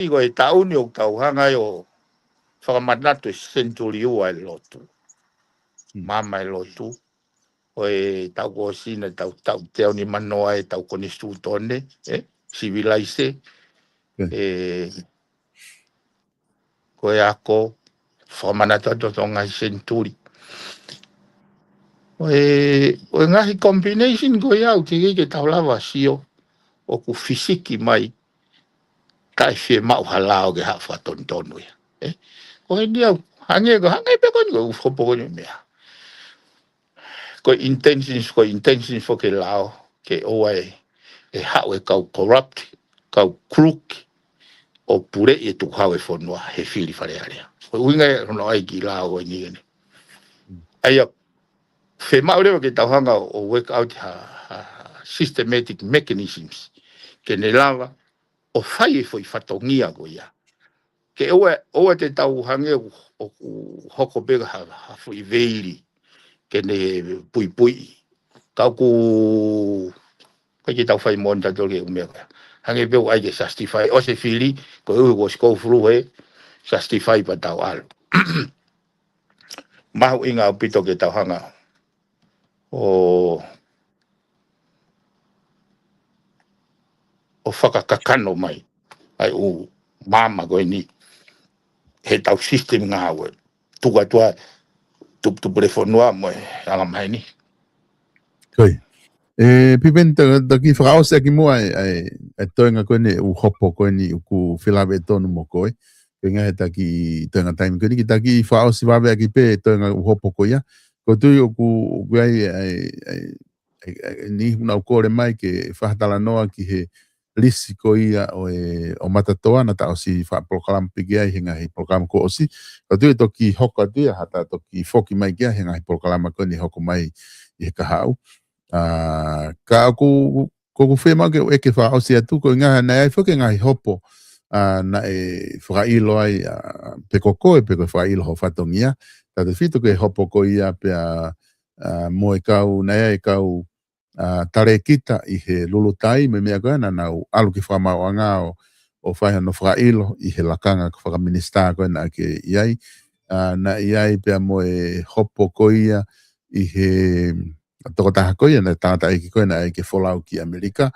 Igo e tauni o tauhanga o whakamanatu senturi ua e lotu. Mama e lotu. O e tau ko sina tau teo ni manoa e tau koni stutone. Civilise. Ko e ako whakamanatu ato tonga senturi. O e ngahi combination ko e au te ke tau lava sio. O ku fisiki mai. Tai fie mau halao ke hafa tontonu ya. Ko e dia hange pe ko ni ko fopo ko ni mea. Ko intentions fo ke lao ke oa e hau e kau corrupt, kau crook o pure e tu hau e fonua he fili fare area. Ko uinga e rono ai ki lao o ni ni. Ai fe mau le ke tauhanga o work out systematic mechanisms ke ne lava o fai foi fatongia go ia. Ke oa te tau hange o hoko bega ha foi veili ke ne pui kau ku ke tau fai monta to ke umea hange beu ai ke justify o se fili ko u go flu he justify pa tau al mahu inga pito ke tau hanga o whakakakano mai ai u mama ko ni he tau system ngā we tuka tua tu telefonua mo anga mai ni koi pipeni taki whakaose aki mua e toenga koe ne u hopo koe ni uku whilawe e tonu mo koe ngā he taki toenga taimi koe ni ki taki whakaose wawe aki pe toenga u hopo koe ia ko tui uku ai ni huna u kore mai ke whahatala noa ki he lisi ko ia o matatoa na ta osi POLOKALAMA pigi ai hinga hi POLOKALAMA ko osi ko tui toki hoka dia hata toki foki mai kia hinga hi POLOKALAMA koe ni hoko mai i he kahau ka ko fema ke e ke fa o sia tu ko nga na ai fo ke nga hopo na e frailo ai pe ko pe ko frailo ho fatongia ta de fito ke hopo ko ia pe mo e kau na e kau tare kita i he lulutai me mea ko na alu ki fa ma nga o fa no frailo i he lakanga ko fa minista ko na ke iai na iai pe mo e hopo ko ia i he toko taha koia na tata eki koe na eke wholau ki Amerika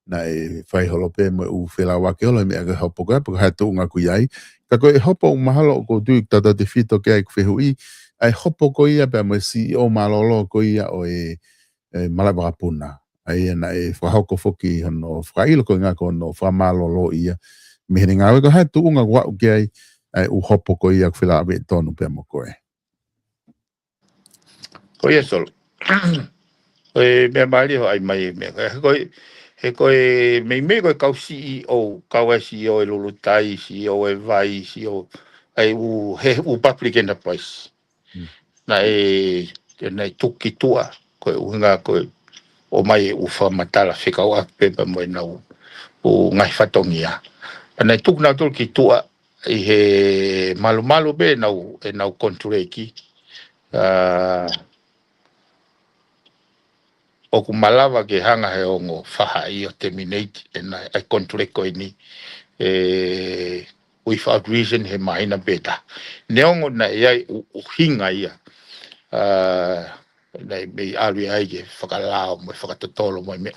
na e whai holope mo u whela wake holo me ake hopo koe pako hai tuunga kui ai ka koe e hopo u mahalo o ko tuik tata te whito ke ai kwhehu i ai hopo ko ia pe mo e CEO malolo ko ia o e malabakapuna ai na e whahoko foki hono whailo ko ngā ko no whamalolo ia me hene ngāwe ko hai tuunga wau ke ai u hopo ko ia kwhela awe tonu pe mo koe koe sol me mali ho ai mai me he koe me koe kau CEO kau CEO e lulutai CEO e vai CEO ai u public enterprise na na tuki tua koe unga koe o mai u whamatala whikau a pepa mo e nau u ngai whatongia na tuk na tuki tua i he malu be nau kontureki o ku malawa ke hanga he ongo whaha i o terminate na ai konture koe ni without reason he maina beta neongo na iai u hinga ia na me alwi ai ke whakalao mo whakatotolo mo me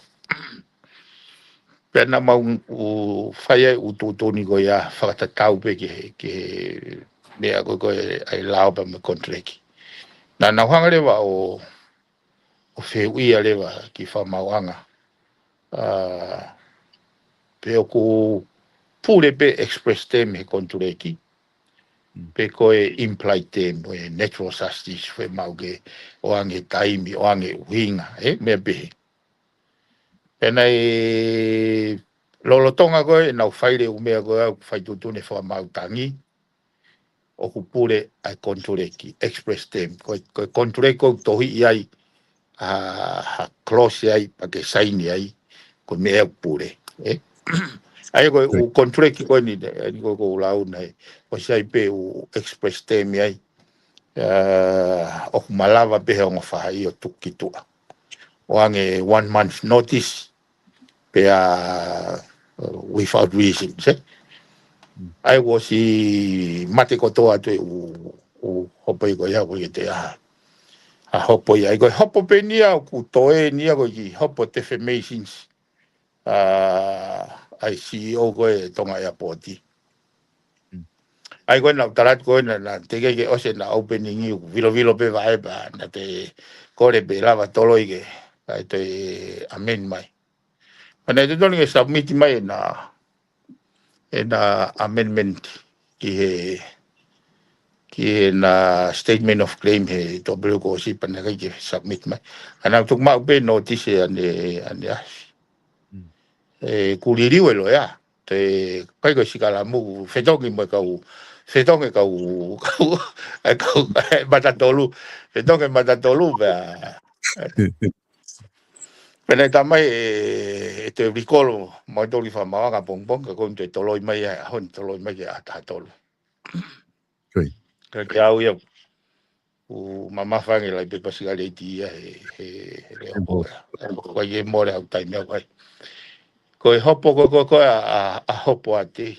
pena mau u whai u tūtoni ko ia whakatatau pe ke mea koe ai lao pa me kontreki na nauhanga lewa o whia lewa ki whamauanga. Pe o ku pure pe express tem he kontureki. Pe koe implied tem, o natural justice, whe mauke o ange taimi, o ange uhinga, mea pehe. Pena lolotonga koe, nau whaire umea koe au whaitutune whamautangi, o ku pure ai kontureki, express tem. Koe kontureko tohi iai, close ai pa ke saini ai ko mea pure ai ko u contract ko ni ko lau nei o sai pe u express tem ai o malava pe o fa i o tukitu o ange 1 month notice pe without reason ai wo si mate ko to atu u hopo i ko ia ko te a hopo ia ko hopo pe nia ku toe nia ko ki hopo te formations ai CEO ko e tonga ia poti ai ko na tarat ko na te ke o se na opening i vilo pe vai ba na te kore pe lava tolo i ke ai te amen mai ana te toni submit mai na amendment ki na statement of claim he to bro ko si pana ke submit mai ana tu ma be notice ane kuliri we lo ya te kai ko sikala mu fetongi mo fetongi matatolu fetongi matatolu ba pena tamai te recall mo to li fa ma ga pong pong ko te toloi mai hon toloi mai a ta tolu ke au ya u mama fangi la pe pasigale ti le ko ko ye mo le au tai me ko hopo ko a hopo ati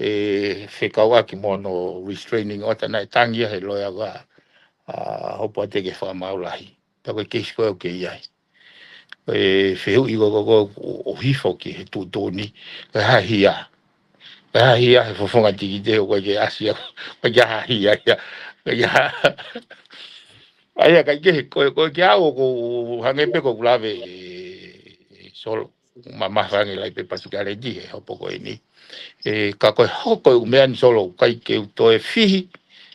whekawa ki mono restraining order nei tangia he loia ga hopo ati ke whamaulahi tako keisi koe o ke iai whehu i go o hifo ki he tūtoni ka hahia he fofonga tiki te o ke asia ka hahia ka aia ka ke ke au ko hangepe ko lave solo mama fangi lai pe pasikare di he hopo ko ni ka koe hoko u mea ni solo kai ke to e fihi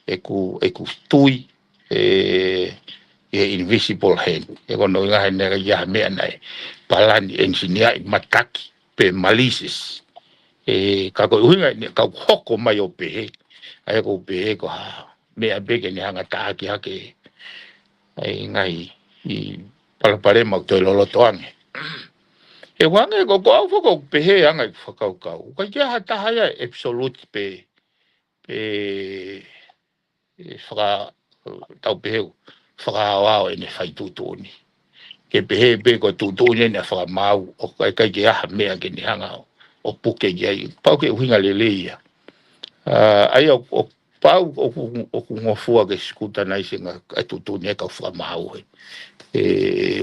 e ku tui invisible hand e kono nga he nega ia mea nei palani engineer i mataki pe malicious ka koe uhinga ni ka hoko mai o pehe ai ko pehe ko ha mea beke ni hanga taaki hake ai ngai i palapare mau toi lolo toange e wange ko au foko pehe anga i whakaukau ka kia hata haya absolute pe whaka tau pehe whakaawao e ne whai tūtoni ke pehe pe ko tūtoni e ne whakamau o kai ke aha mea ke ni hanga o puke ki ai pau ke uhinga lele ia ai o pau o kungofua ke skuta nai singa ai tūtoni e ka whakamau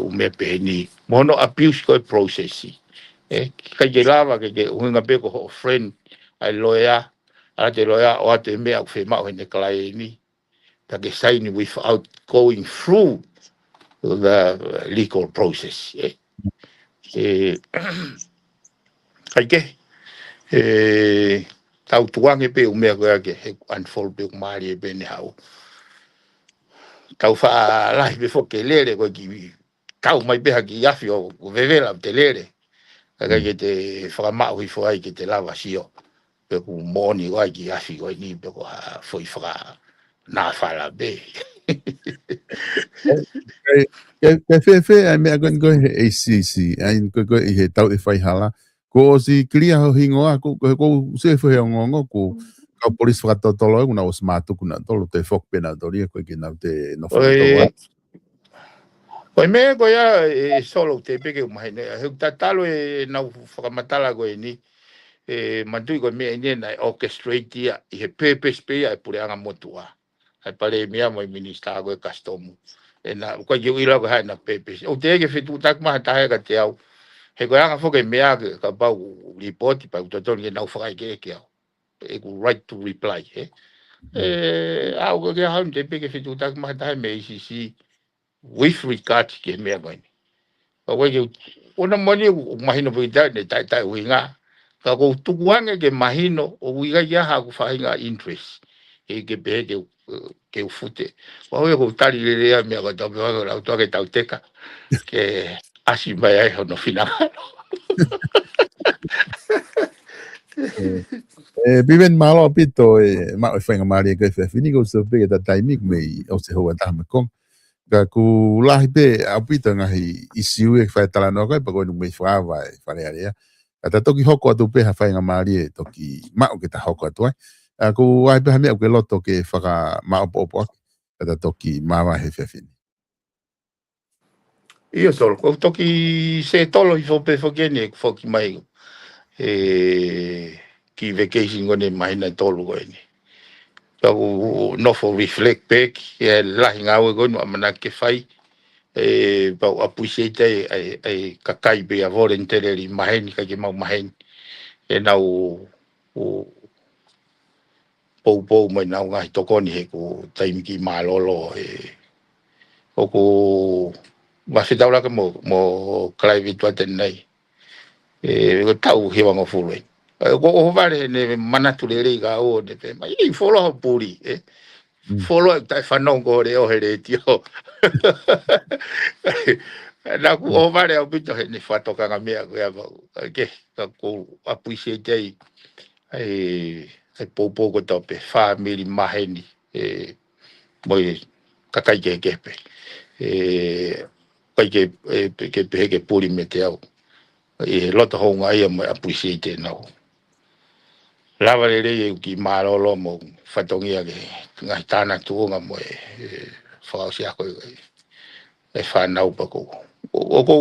o me pehe ni mono abuse ko e processi kai ke lava ke uhinga pe ko friend ai loya ala te loya o ate mea o whemau hene kalai ni ta ke sign without going through the legal process kai ke tau tuange pe o mea koe ke unfold pe o maari e pe ne hau tau wha lahi pe fo ke lere koe ki kau mai pe haki yafi o vevela te lere kai ke te whakamau i fo ai ke te lava sio pe ku moni wai ki afi ko ni pe ko foi fra na fala be ke fe ai me agon go ACC ai go he tau e fai hala ko si clear ho hingoa ko se foi ngongo ko ka polis fra totolo una os matu kuna tolo te fok pena dori ko ke na te no fa tolo oi me ko ya solo te pe ke mai ne he tatalo e na whakamatala ko ni mandui ko me ni na orchestrate ia i he purpose pe ai pure anga motua ai pare mea mo minister ko customu na ko ye ila ko ha na purpose o te ke fitu tak ma ta ka te au he ko anga foke mea ka ba report pa to ni na fai ke ke e ku right to reply au ko ke ha te pe ke fitu tak ma ta me si with regard ke mea ko ni o ke ona moni mahino po ita ne tai winga ka ko tukuange ke mahino o wiga ya ha ku fainga interest ke be ke ufute o ko tali le ya me ko to la to ke tauteka ke asi mai ai no final Piven malo pito ma fenga mari ke fe fini go so pe ta timing me o se ho ta me kon ka ku lahi pe a pito nga hi isiu e fa tala no ka pa ko me fa vai fa le area ta toki hoko atu pe ha fenga mari toki ma o ke ta hoko atu a ku ai pe ha me o ke loto ke fa ma o po ta toki ma va he fe fini io solo ko toki se tolo i fo pe fo ke ne fo ki mai ki vacation ngone mai na tolu ko ni so no for reflect back e la ngau ko no mana ke fai e pa appreciate ai kakai be a voluntarily mai ni ka ke mau mai e na o pou mai na ngai to ko ni he ko taimi ki malolo e o ko ma se taula ka mo klai vitu aten nei e ko tau he wanga fulu ko o vale ne manatu le ga o de pe mai i follow puri e follow tai fanongo re o here tio na ku o vale o bito he ni fato ka ngamia ko ya ke ko appreciate ai popo ko tope family maheni e moi kakai ke pe e kai ke puri meteo e loto ho ngai mo appreciate no lava le ki malolo mo fatongia ke ngai tana tu nga mo fa sia ko e fa na pa ko o ko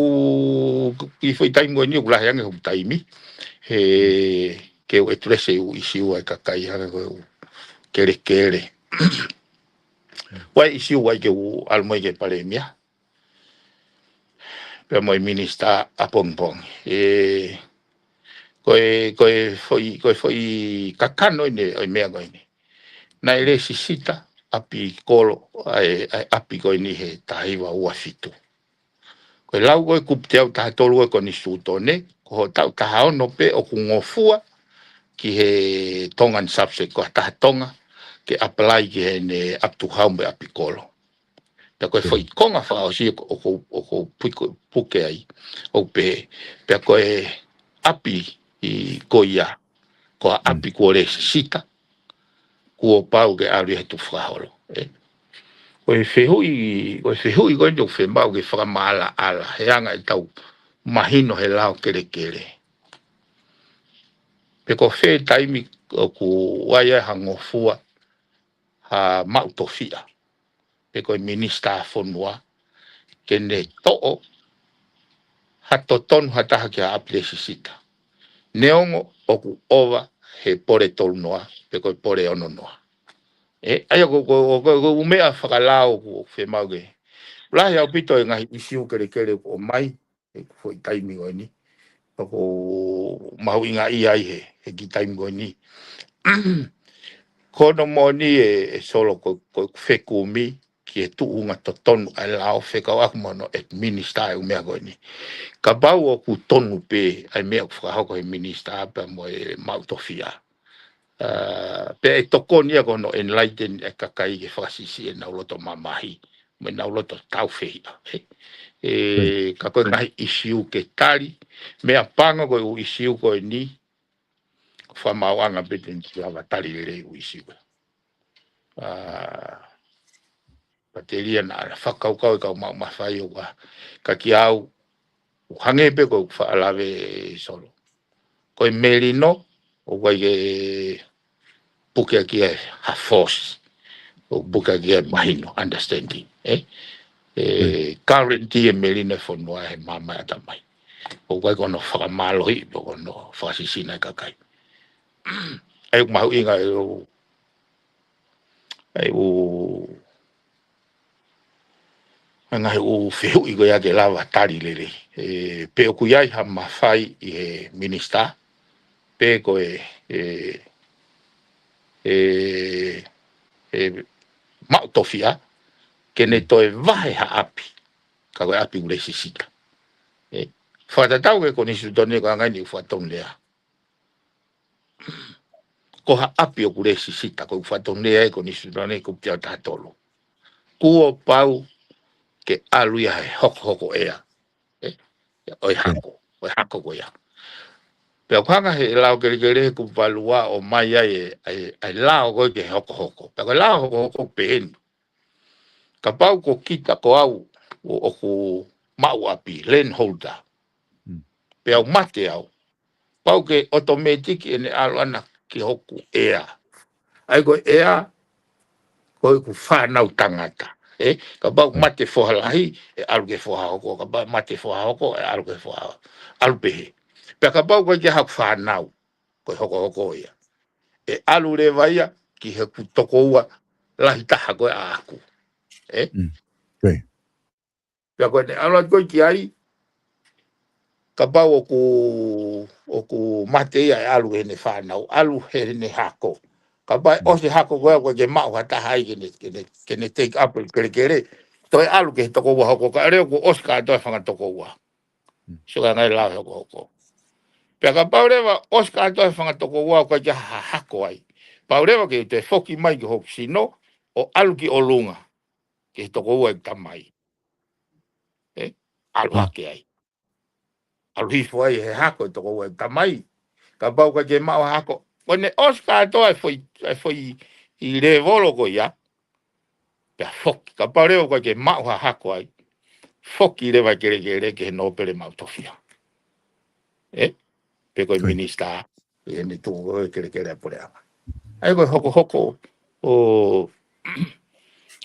ki foi tai ngo ni la yang ho tai mi e ke o estrese u isiu ai kakai ha ko kere wai isiu wai ke u almoi ke palemia pe moi minista a pong e koe foi kakano ne o mea koe ni na ele sisita api kolo ai api koe ni he tahiwa ua fitu koe lau koe kupteo taha tolu ko ni sutone ko tau taha ono pe o kungofua ki he tongan subset ko taha tonga ke apply ki he ne up to haumbe api kolo ta koe foi konga fa o si o puke ai o pe koe api i koia ko api ko le sita ko pau ke ari tu fraholo o fehui ko jo fe mau ke fra mala ala heanga e tau mahino he lao kere pe ko fe taimi ko waya hangofua ha mautofia pe ko minista fonua ke ne to hatoton hata ke api sita neongo oku ova he pore tolu noa pe ko pore ono noa ai ko mea whakalao ko fe mau ke lahi au pito e ngahi isiu kere ko mai e foi taimi o ni ko mau inga ia he ki taimi o ni kono mo ni e solo ko feku mi ki e tu unga to tonu ai lao fekau aku mono e minista e umea ko ni ka bau o ku tonu pe ai mea whakahoko he minista pa mo e mautofia pe e toko ni ako no enlighten e kakai ke whakasisi e nauloto mamahi me nauloto tau whehia ka koe ngahi isiu ke tari mea panga koe u isiu koe ni whamauanga beten ki hawa tari re u isiu pateria na ala whakaukau e kau mau mawhai o ka ki au hangepe koe whaalawe solo koe merino o koe ke puke aki e ha force o puke aki e mahino understanding current e merino fonua he mama ata mai o koe kono whakamalohi o kono whakasisina kakai ai mahu inga ai ngahi u fehu i koe ake lawa tari lele pe o kuyai ha mawhai i he minista pe koe mautofia ke ne toe vahe ha api ka koe api ule sisika whatatau ke koni sutone ko angai ni uwhatong lea ko ha api o kule sisita ko uwhatong lea e koni sutone ko piao tatolo kuo pau ke alu ya he hoko ea oi hako ko ya pe kwanga he lao kere ku valua o mai ai lao ko ke hoko pe ko lao hoko pen ka pau ko kita ko au o ku mau api len holder pe au mate au pau ke automatic ene alana ki hoku ea ai ko ea ko ku fa na tangata ka pau mate fo halahi e alu ke fo hoko ka pau mate fo hoko e alu ke fo alu pe pe ka pau ko ke hak fa nau ko hoko ia e alu le vaia ki he ku toko ua lahi taha koe a aku Koi. pia koe ne ala koe ki ai ka pau o ku mate ia e alu he ne whanau alu he ne hako ka pai o se hako koe ke mau hata hai ke ne take up kere toi alu ke toko ua hoko ka reo ko Oscar toi whanga toko ua so ka ngai lau hoko pia ka pau rewa Oscar toi whanga toko ua koe ke hako ai pau rewa ke te foki mai ki hoki sino o alu ki o lunga ke toko ua i tamai alu hake ai alu hifo ai he hako toko ua i tamai ka pau ka ke mau hako kone Oscar toi foi i le volo ko ia pia foki ka pau rewa koe ke mau hako ai foki rewa kere ke no pere mau tofia pe koe minista e ni tungo kere pore ama ai koe hoko o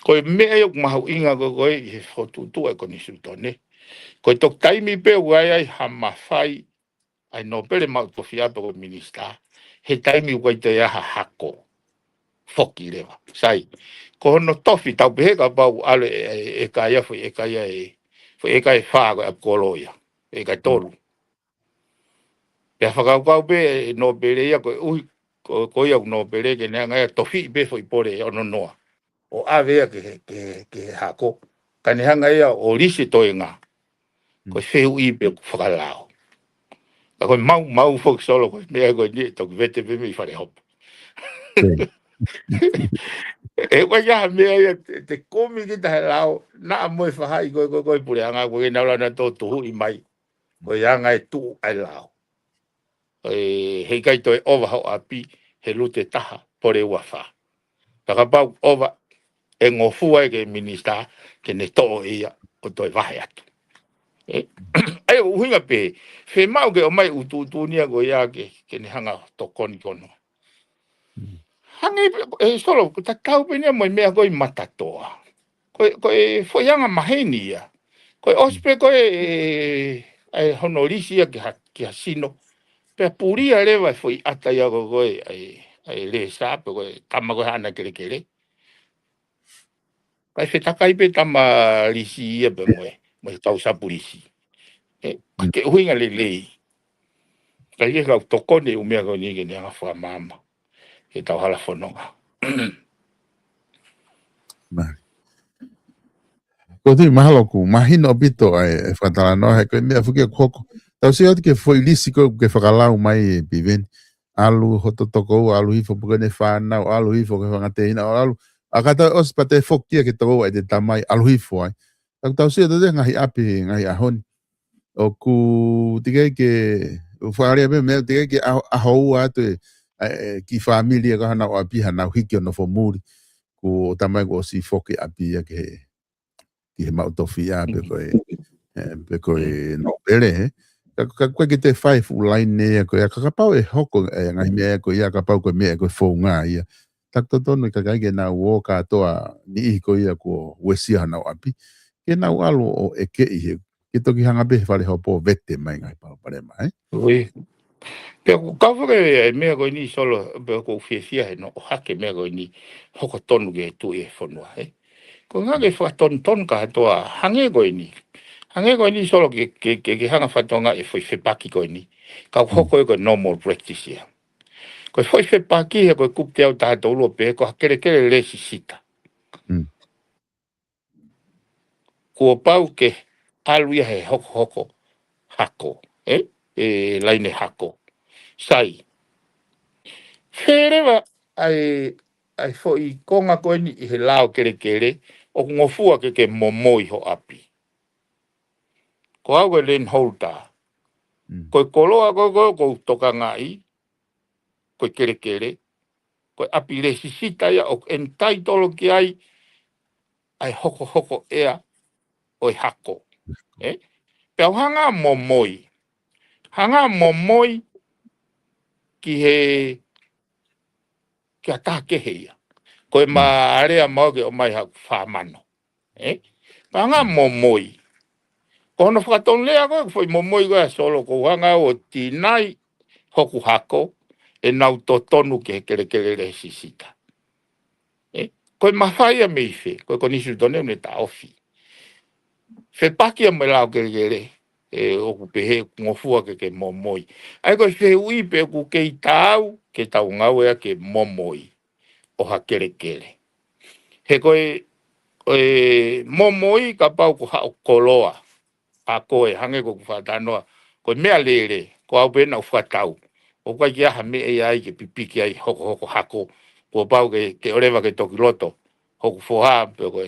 koe mea yok mahu inga koe he fotutu e koni sultone koe tok taimi pe uai ai hama fai ai no pere mau tofia pe koe minista he taimi koe te aha hako foki rewa sai ko hono tofi tau pehe ka pau ale e kai foi e kai fa ko apkoloia e kai tolu pe whakau pe no pere ia ko ui ko ia no pere ke ngai tofi pe foi pore ono noa o avea ke hako kane hanga ia o risi toenga ko feu i pe whakalao ka ko mau fok solo ko mea ko ni to vete pe mi fare hop e wa ya mea te komi ki ta lao na mo fa hai ko pure anga ko na la na to tu i mai ko ya ngai tu ai lao he kai toi ova ho api he lute taha pore wafa ka pau ova e ngofua ke minista ke ne to ia o toi vahe atu ai o hinga pe fe mau ke o mai utu nia go ia ke ne hanga to koni kono hangi e solo ta tau pe ne mo me go i matatoa ko e fo yanga maheni ia ko ospe ko e honorisia ke sino pe puria leva foi ata ia go ai le sa pe go tama go hana kere kai fe takai pe tama lisi ia pe mo tau sa polisi ke huinga le kai e ka tokone o mea go ni ke nga fa mama e tau hala fononga Ko tu mahalo ku mahino bito ai fatala no he ko me fuke koko tau se que foi lisi ko ke whakalau mai piven alu hoto toko alu hifo pukene whanau alu hifo ke whangateina alu akata os pate fokia ke toko ai te tamai alu hifo ai tau se te ngahi api ngahi ahon o ku tige ke whaaria me me tige ke ahou atu ki familia ka hana o api hana hiki no fomuri ku tamai ko si foki api ke ki he mautofia pe koe no pere ka koe ki te whai fu line ne koe ka pau e hoko ngai mea koe ia ka pau koe mea koe whaunga ia tak to tonu ka kai ke na uo katoa ni i koe ia ko wesia hana o api ke na ualo o eke i he ke toki hanga be whare hopo vete mai ngai pau pare mai ui pe ka fore me go ni solo pe ko fia no hake me go ni hoko tonu ke tu e fonua ko nga ke fa ton ka toa hange go ni solo ke hanga fatonga e foi fepaki ko ni ka hoko ko normal practice ia ko foi fepaki e ko kupte au ta to lo pe ko kere le sisita ko pau ke alu ia he hoko hako laine hako sai Fereva ai foi konga ko ni i he lao kere o ngofua ke momoi ho api. Ko au e len holta. Ko koloa ko toka ngai. Ko kere. Ko api le sisita ia o entai tolo ki ai hoko ea o hako. Pea hanga momoi. Hanga momoi ki he ki atake heia. Ko e maarea mauke o mai hau whamano. Hanga momoi. Kono whakaton lea koe, foi momoi koe solo ko hanga o tinai hoku hako, e nau to tonu ke le sisita. Koe mawhaia me fe, koe konisu tone ne ta ofi. Fe pakia me lau le, oku pehe ngofua ke momoi. Ai koe fe ui pe ku ke tau, ke tau ngau ea ke momoi, o ha kere. He koe momoi ka pau ku hao koloa, a koe hange ko ku whatanoa, koe mea lere, ko au pena u whatau. O kai kia ha me e ai ke pipiki ai hoko hako, ko pau ke orewa ke toki loto, hoku foha, pe koe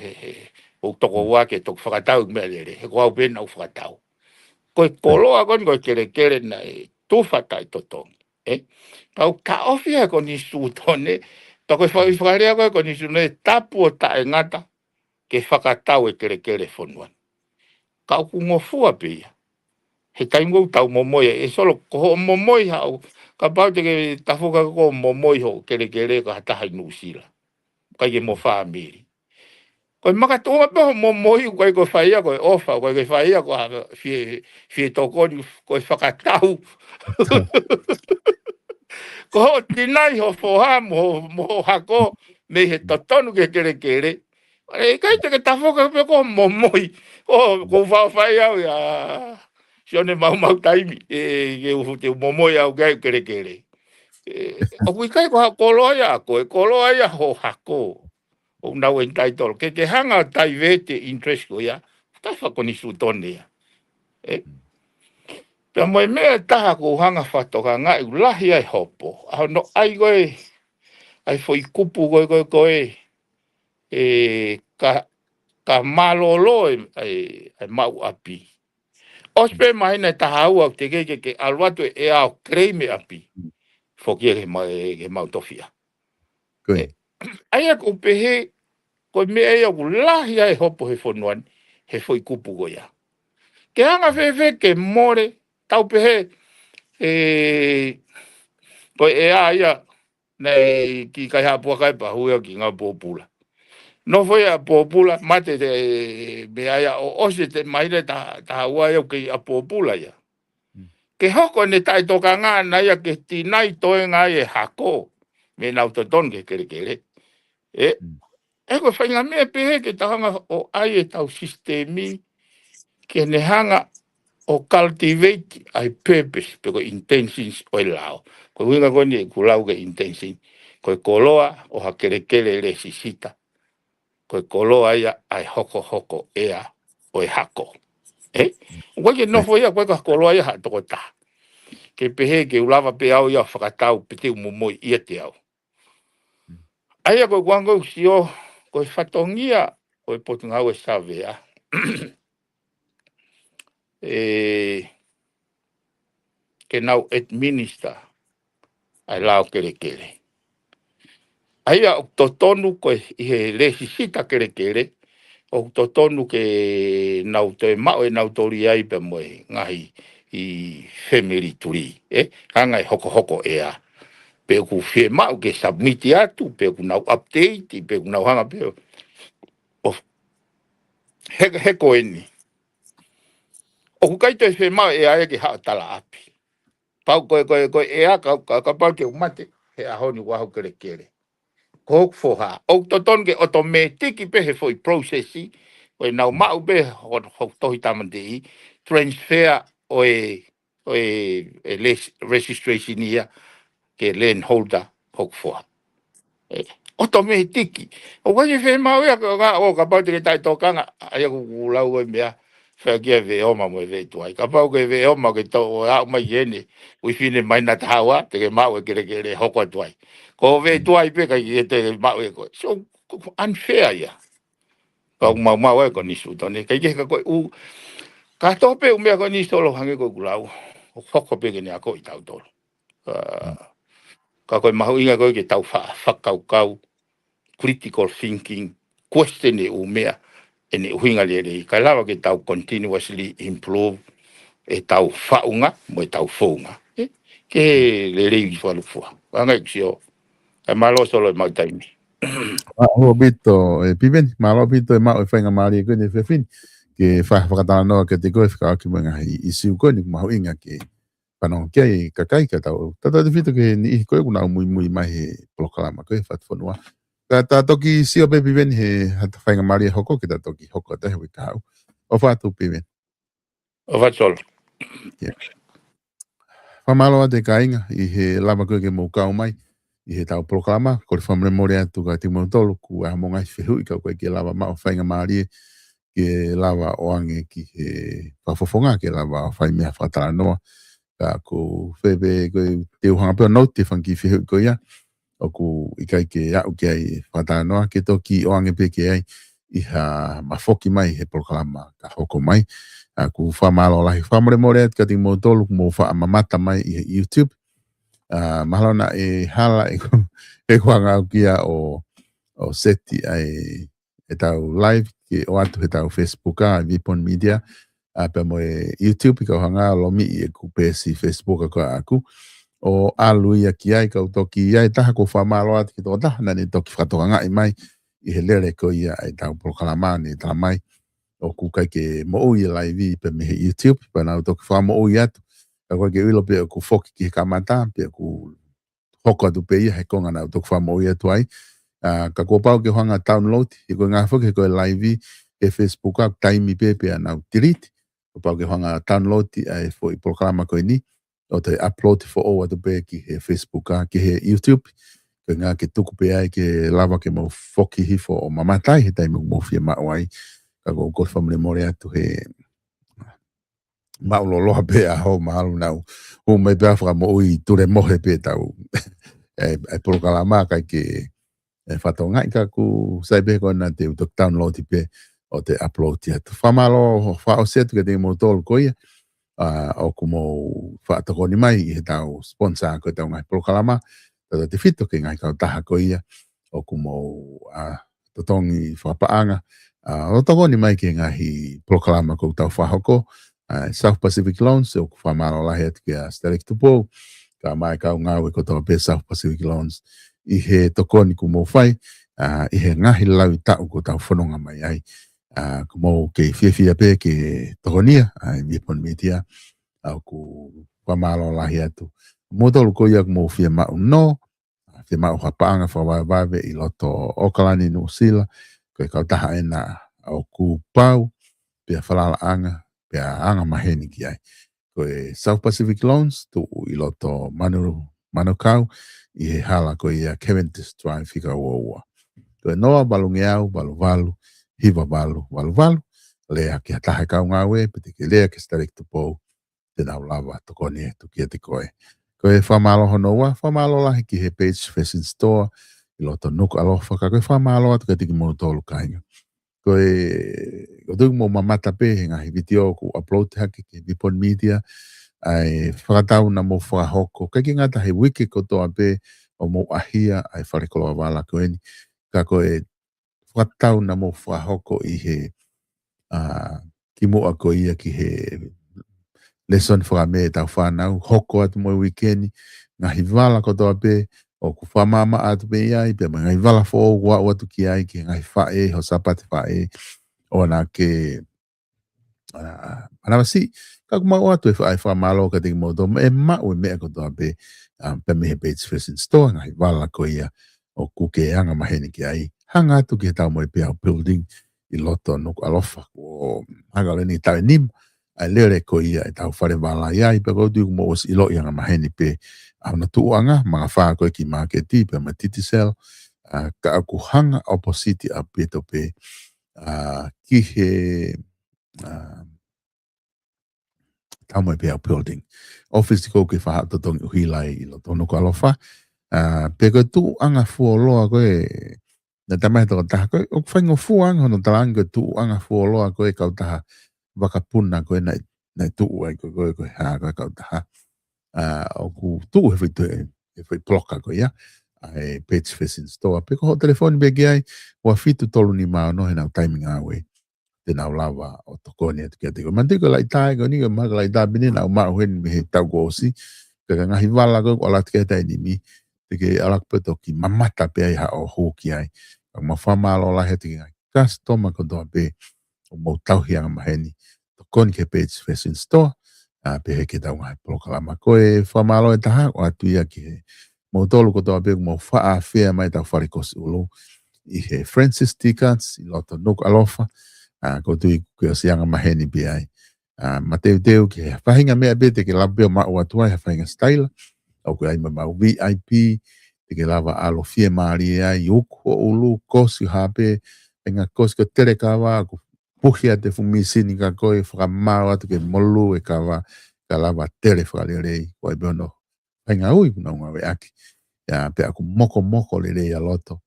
o toko ua ke toki whakatau mea lere, he ko au pena u whatau. Koe koloa kon koe kere na tu whatai totongi. Kau ka ofia ko ni sūtone, ta koe whakarea koe ko ni sūne tapu o tae ngata, ke whakatau e kere whonuan. Kau kungofua pia. He taingo tau momoi, e solo ko momoi hau, ka pau te ke tafuka ko momoi ho kere ka hatahai nusila. Kai ke mo whaamiri. Koe makatonga pe ho momoi, koe ko whaia koe ofa, koe whaia ko fie tokoni, koe whakatau. Ko ho tinai ho whoha mo hako, me he totonu ke kere. E kai te ke tafuka pe ko momoi, ko whawhai au ya... Sione mau taimi, ke uhu te momoi au gai kere. O kui kai ko ha koloa koloa ho hako. O nau en tai tolo. Ke hanga tai vete interest ko ia, tai whako ni sutone ia. Pea moe mea taha ko hanga whatoka ngai ulahi ai hopo. Aho no ai goe, ai foi kupu goe, ka malolo ai mau api. Ospe mai na taha ua te ke alwatu e au kreime api. Fokia ke mau tofia. Aia ko pehe, ko mea ia ku lahi ai hopo he whonuan, he foi kupu goia. Ke hanga whewe ke more, tau pehe, ko e aia, nei ki kai hapua kai pahuia ki ngā pōpula. No foi a pōpula, mate te mea ia o ose te maire taha ua iau ki a pōpula ia. Ke hoko ne tai toka ngā na ia ke tinai toe ngā e hako, me nau to ton ke kere. Eko whainga mea pehe ke tahanga o ai e tau sistemi, ke ne hanga o cultivate ai purpose, peko intentions o e lao. Ko winga koni e kulau ke intention, ko e koloa o ha kere le sisita, ko e koloa ia ai hoko ea o e hako. Ua ke nofo ia koe ka koloa ia ha toko ta. Ke pehe ke ulawa pe au ia whakatau pete umomoi ia te au. Aia koe kuango usio, koe whatongia, koe potungau e savea. Ke nau administer ai lao kere. Aia o totonu koe ihe resisita kere, o totonu ke nau te mao e nau tori ai pe moe ngahi i family turi. Hanga e hoko ea. Pe ku fie mao ke submiti atu, pe ku nau update, pe ku nau hanga pe heko eni. O ku kaito e fie mao e aia ke haa tala api. Pau koe ea ka pau ke umate, he ahoni waho kere. Ko hoku foha. O toton ke automatiki pe he foi processi, o nau mau pe ho tohi tamandei, transfer o registration ia, ke land holder hoku foha. Automatiki. O kai fe mau ia o ka pau te ke tai tokanga, aia ku lau e mea, whakia ve oma mo e ve tuai. Ka pau ke ve oma ke to o au mai ene, ui fine mai na tawa, te ke mau e kere hoko tuai. Ko ve tuai pe kai e te mau e koe. So, unfair ia. Ka mau e ko nisu tone. Kai ke ka koe u, ka tope u mea ko nisu tolo hange koe kulau. O hoko pe ke ne ako i tau tolo. Ka koe mahu inga koe ke tau whakau, critical thinking, question e u mea, e ne uhinga lere. Ka lawa ke tau continuously improve, e tau whaunga, mo e tau whaunga. Ke lere i whalufua. Anga i ksio. E malo solo e mau taimi. Malo bito, piveni, malo bito e mau e whainga maari e koe ne whewhini. Ke whakatana noa ke te koe whika aki mga i siu koe ni mahu inga ke panong kia kakai ka tau tata te fito ke ni koe kuna mui mai he polokalama koe fatufonua ta toki sio pe piven he hata whainga maria hoko ke ta toki hoko te hewi kau o fatu piven O fatol. Whamalo te kainga i he lama koe ke mou kau mai i he tau polokalama ko le whamre more atu ka timu tolu ku a mongai whihu i ka koe ke lava mao whainga maria ke lava oange ki he whafofonga ke lava whai mea whatara noa ka ko whebe koe te uhanga peo nauti whanki whihu ko ia o ku i kai ke au ke ai whatara noa ke toki oange pe ke ai i ha mafoki mai he polokalama ka hoko mai ku whamalo lahi whamre more atu ka timu tolu ku mou wha mamata mai i he YouTube mahalona e hala e kuanga au kia o seti ai e tau live ki o atu he tau Facebook a Vipon Media pe mo e YouTube ka hanga lomi e ku pesi Facebook ka aku o alu ia ki ai ka toki ia taha ko whamalo atu ki tō taha nani toki whatoanga i mai i he lere ko ia e tau POLOKALAMA ni tala mai o ku kai ke mo ui live pe me he YouTube pa nau toki whamo ui atu ka koe ke wilo pe ku foki ki he kamata pe ku hoko atu pe ia he konga nau toki whamo ui atu ai ka ko pau ke hanga download i ko ngā foki ko live e Facebook a taimi pepe nau delete ko pau ke hanga download ai fo i POLOKALAMA ko ni o te upload fo o atu pe ki he Facebook a ki he YouTube ko ngā ke tuku pe ai ke lava ke mo foki hifo o mamatai he taimi mo fia mao ai ka ko ko family more atu he maulo loha pe a ho malu nau o me pe afra mo i ture mohe pe tau e POLOKALAMA kai ke e whatonga i ka ku sai pe ko na te utok download pe o te upload ia tu whamalo whao setu ke te mo tolu koia o ku mo whaatoko ni mai i he tau sponsor ko tau ngai POLOKALAMA tata te whito ke ngai kau taha koia o ku mo totongi whapaanga o toko ni mai ke ngai POLOKALAMA ko tau whahoko South Pacific Loans o ku whamalo lahi atu ke a Stelek Tupo ka mai kau ngau e ko tau pe South Pacific Loans i he tokoni ku mo whai i he ngahi lau i tau ko tau whanonga mai ai ku mo ke whiawhia pe ke tokonia ai Vipon Media au ku whamalo lahi atu mo tolu ko ia ku mo whia mau no whia mau hapaanga whawae i loto Okalani no Sila ko kau taha ena au ku pau pia whalala anga pia anga maheni ki ai ko South Pacific Loans tu i loto Manukau i he hala ko ia Cavendish Drive fika ua. Ko noa balungi au, balu valu, hiva valu, valu valu, lea ki hatahe kau ngawe, pete ke lea ke Stelek Tupo, te nau lava tokoni e tukia te koe. Ko e whamalo honoa, whamalo lahi ki he Page Fashion Store, i loto nuku alofa, ka koe whamalo atu ka tiki mo tolu kainga. Ko e, ko tuku mo mamata pe, he ngahi video ku upload haki ki Vipon Media, ai whakatau na mo whahoko. Kai ki ngata he wiki kotoa pe o mo ahia ai wharekoloa wala ko eni. Ka koe whakatau na mo whahoko i he ki mua ko ia ki he lesson whakame tau whanau. Hoko atu mo wikeni. Ngahi wala kotoa pe o ku whamama atu pe iai. Pe ngahi wala fo wa watu ki ai ki ngahi whae ho sapati whae. O na ke anawasi ka kumau atu e whae whamalo ka tiki moto e mau e mea kotoa pe pe mehe Page Fashion Store ngahi wala ko ia o kuke anga maheni ki ai hanga atu ki he tau mo e pia building i loto nuku alofa o hanga leni tau e nim ai lere ko ia e tau whare wala iai pe koutu kumo os ilo i anga maheni pe au na tuuanga mga whaa koe ki marketi pe ma TT7 ka aku hanga opposite a peto pe ki he tau mai pia building. Office ko ke wha totongi uhilai i lo tono ko alofa. Pe ko tu anga fuoloa koe, na tamai toko taha koe, o whaingo fuang hono talanga tu anga fuoloa koe kau taha wakapuna koe na tu ai koe haa koe kau taha. O ku tu he whi bloka koe ia, ai Page Fashion Store. Pe ko ho telefoni be ki ai, wa fitu tolu ni mao no he nau timing awe. Te nau lawa o tokoni atu kia tiko. Mantiko lai tae ko ni ko maka lai tae bine nau maa huen me he tau gosi. Kaka ngahi wala ko ala tika tai ni mi. Tike alak peto ki mamata pe ai ha o hoki ai. Kaka ma whamalo la he tiki ngai customer ko toa pe o mau tau hianga maheni. Tokoni ke Page Fashion Store. Pehe ke tau ngai polokalama. Koe whamalo e taha o atu ia ki he mo tolu ko toa pegu mo wha whea mai tau wharekosi ulu. I he Francis Tikats, i loto nuk alofa, ko tui kua sianga maheni bi ai. Ma teu ki he whahinga mea bete ke labeo mau atua he whahinga staila, au kua ima mau VIP, te ke lava alo fie maari ai, uku o ulu, kosi hape, enga kosi ko tere kawa, ko puhi te fumisini ka koe, whakamau atu ke molu e kawa, ka lava tere whakalelei, koe beono, whahinga ui, kuna unga we aki, pe aku moko lelei a loto,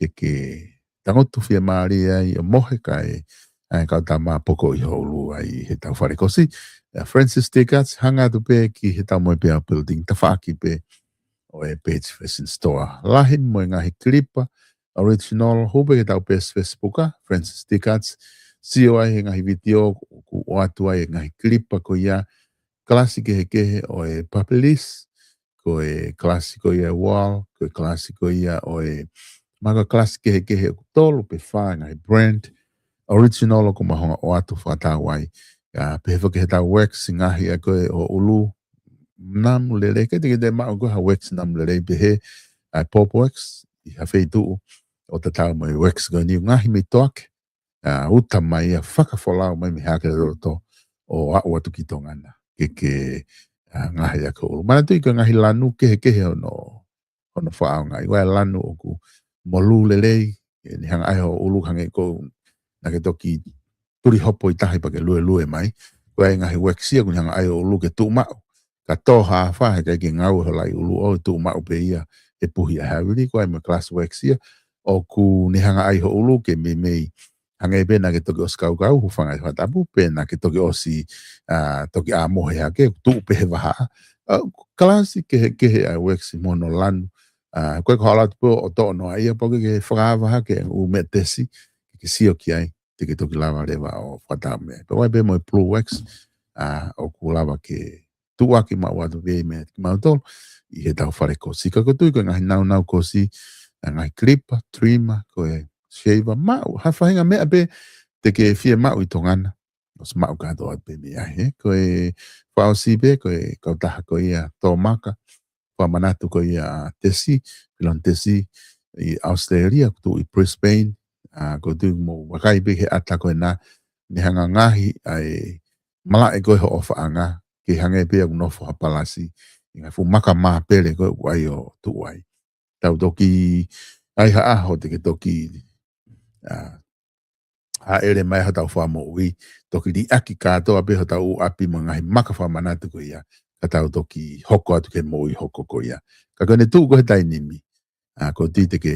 ke tangotu fia maari ai o mohe kai ai ka tama poko i holu ai he tau wharekosi. Francis Tikats hanga tu pe ki he tau moe pea building tawhaki pe o e page fashion store. Lahin moe ngahi klipa original hope he tau pes Facebooka Francis Tikats sio ai he ngahi video ku o atu ai ngahi klipa ko ia klasike he kehe o e papelis ko e klasiko ia wall ko e klasiko ia o e maka klasike he o tolu pe whaanga he brand original o kumahonga o atu whatawai pe hewa ke he tau wax ngahi a koe o ulu namu lele ke te mao koe ha wax namu lele pe he pop wax i ha feitu o ta tau mai wax ko ni ngahi me toake uta mai a whakafolau mai me hake roto o a watu ki tongana ke ngahi a ko ulu mana tui ka ngahi lanu kehe ono whaao ngai wai lanu o ku molu lelei ni hanga ai ho ulu hange ko na ke toki turi hopo i tahi pa ke lue mai ko ai ngahi wexia ku hanga ai ho ulu ke tu mau ka toha fa he ke ngau ho lai ulu o tu mau pe ia e puhi a havili ko ai ma class wexia o ku ni hanga ai ho ulu ke me hanga be na ke toki oskau kau hu fanga i tapu pe na ke toki osi toki a mohe ha ke tu pe he vaha klasi ke ai wexi mono lanu koe ko hala tupo o to no ai po ke whakawa ke u metesi ke sio ki ai te ke toki lava lewa o whatame pe wai be mo blue wax o ku lava ke tua ki ma wadu be me ki ma tol I he tau whare ko si ka ko tui ko ngahi nau ko si ngahi klipa, trimmer ko e shaver mau ha whahinga mea be te ke fie mau I tongana o se mau ka toa be me ai ko e whao si be ko e kautaha ko ia tō maka manatu ko ia tesi pilon tesi I Australia tu I Brisbane ko tu mo wakai be he ata ko na ni hanga ngahi ai mala e ko ho ofaanga ke hanga be no fo palasi inga fu maka ma pele ko ai o tu ai tau toki ai ha ho te ke toki a ere mai ha tau fa mo wi toki di aki ka to abe ho tau api mangai maka fa manatu ko ia tau toki hoko atu ke moi hoko ko ia. Ka kone tu ko he tai nimi. Ko tite ke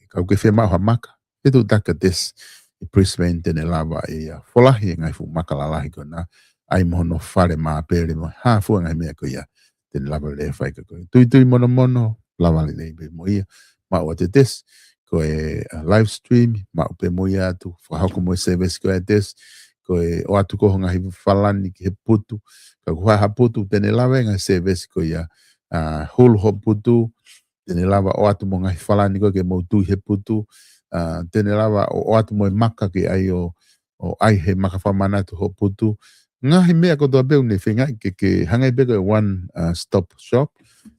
kau ke whema ha maka. E tu taka des I Brisbane tene lava e a wholahi e ngai fu maka lalahi ko na. Ai mono whare maa pere mo ha fua ngai mea ko ia. Tene lava le whai ka koe. Tui mono lava le leibe mo ia. Mau ate des. Ko e live stream. Mau pe mo ia atu. Whahoko mo e service ko e des. Ko e o atu ko ngahi whalani ki he putu. Ka kua ha putu tene lava ngai service ko ia hulu ho putu tene lava o atu mo ngai whalani ko ke mo tui he putu tene lava o atu mo maka ke ai o ai he maka whamana tu ho putu ngahi mea ko toa beu ne whenga ke hangai be ko one stop shop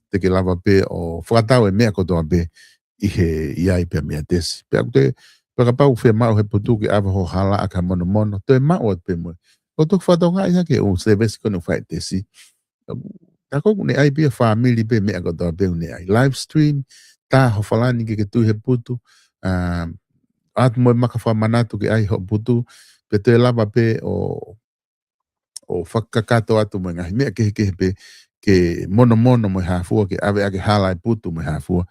te ke lava pe o whakatau e mea ko toa be I he iai pe mea tesi pe aku te pakapau whe mau he putu ke awa ho hala aka mono to e mau at pe mo o tuk whatau ngai ke o service kono whai tesi. Tako ne ai bia family be mea kotoa be ne ai. Live stream, ta ho whalani ke tu he putu. Atu moe maka whamanatu ke ai ho putu. Pe te lava pe o whakakato atu moe ngahi. Mea ke pe ke mono moe hafua ke ave ake halai putu moe hafua.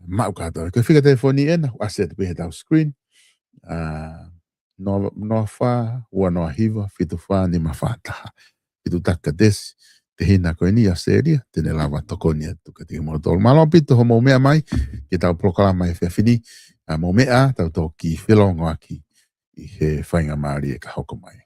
Mau katoa. Ke whika telefoni ena, aset pe he tau screen. No fa ua no hiva fitu fa ni mafata fitu taka des te hina ko ni Australia tene lava tokoni atu ka te mo tol malo pito ho mo mea mai ke tau POLOKALAMA e fini mo mea tau toki filongo aki I he whainga maari e ka hoko mai